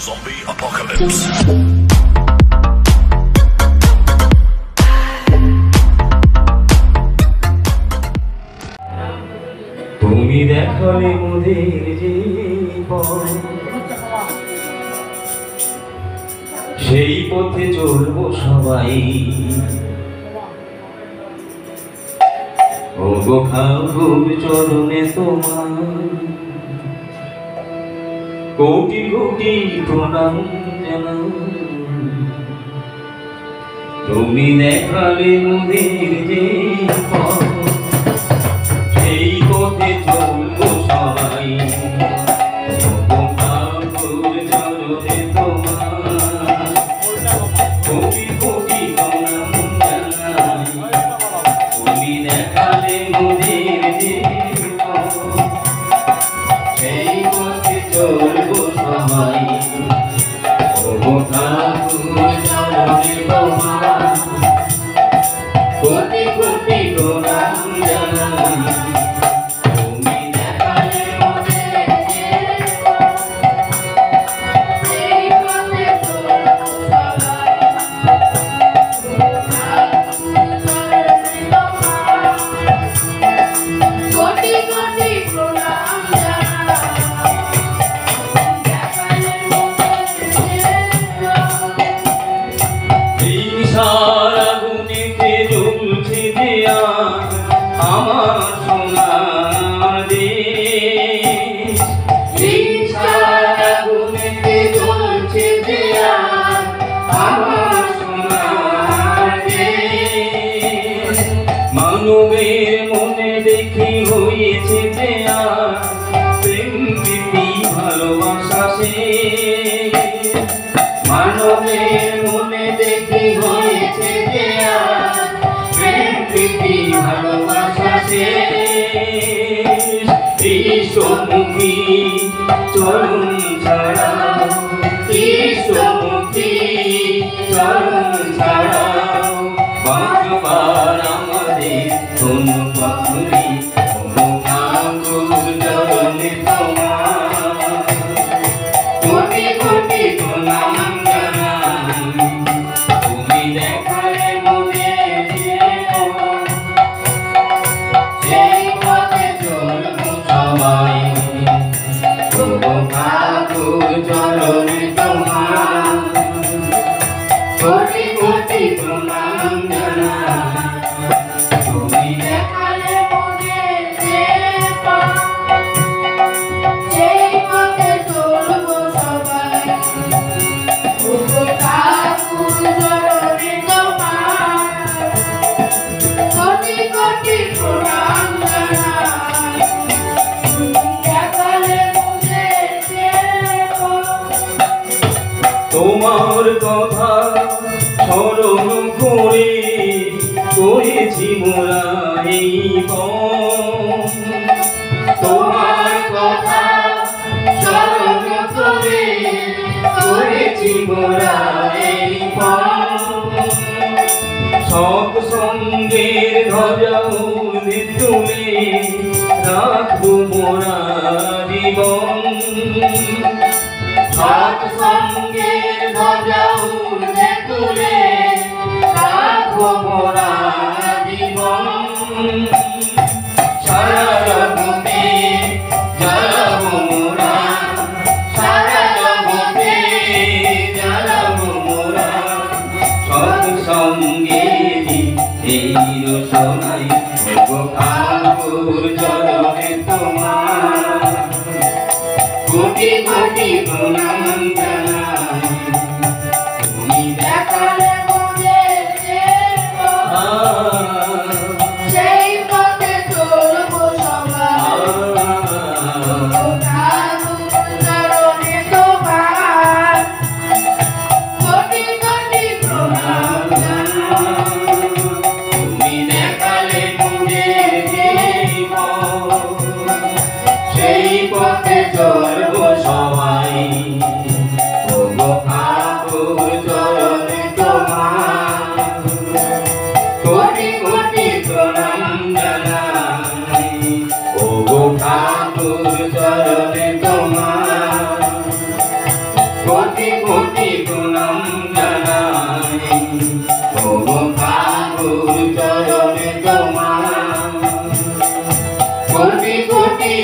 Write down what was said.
Zombie apocalypse. তুমি দেখালে মোদের জীবন, সেই পথে চলবো সবাই। ও গো ঠাকুর চরণে তোমার কোটি কোটি প্রণাম জানাই। তুমি দেখালে মোদের জীবন, সেই পথে চলবো সবাই। ও ঠাকুর চরণে তোমার কোটি কোটি প্রণাম জানাই। তুমি দেখালে মোদের জীবন, সেই পথে চলবো সবাই। ও ঠাকুর চরণে তোমার কোটি কোটি প্রণাম জানাই। আমার সোনার দেশ, আগুনেতে জ্বলছে যে আমার সোনার দেশ। মানবের মনে দেখি হয়েছে যে প্রেম প্রীতি ভালোবাসা শেষ। মানবের মনে দেখি হয়েছে যে প্রেম প্রীতি ভালোবাসা শেষ। ঈশ্বরমুখী চরণ ছাড়াও, ঈশ্বরমুখী চরণ ছাড়াও বাঁচবার আমাদের কোনো পথ নেই। ও ঠাকুর চরণে তোমার কোটি কোটি প্রণাম জানাই। তুমি দেখালে মোদের জীবন, সেই পথে চলবো সবাই। ও ঠাকুর চরণে তোমার কোটি কোটি প্রণাম জানাই। তুমি দেখালে মোদের জীবন, সেই পথে চলবো সবাই। ও ঠাকুর চরণে তোমার কোটি কোটি প্রণাম জানাই। দেখালে মোদের জীবন, তোমার কথা স্মরণ করে করেছি মোরা এই পথ। তোমার কথা স্মরণ করে করেছি মোরা এই পথ। সৎসঙ্গের ধ্বজা উর্ধ্বে তুলে রাখবো মোরা জীবন। সৎসঙ্গের ধ্বজা উর্ধ্বে তুলে রাখবো মোরা জীবন। সারা জগতে জ্বালাবো মোরা, সারা জগতে জ্বালাবো মোরা সৎসঙ্গেরই এই রোশনাই। ও ঠাকুর চরণে তোমার কোটি কোটি প্রণাম জানাই। তুমি দেখালে মোদের জীবন, সেই পথে চলবো সবাই। ও ঠাকুর চরণে তোমার কোটি কোটি প্রণাম জানাই। তুমি দেখালে মোদের জীবন, সেই পথে চলবো সবাই। ও কোটি কোটি প্রণাম জানাই ও ঠাকুর চরণে তোমার কোটি কোটি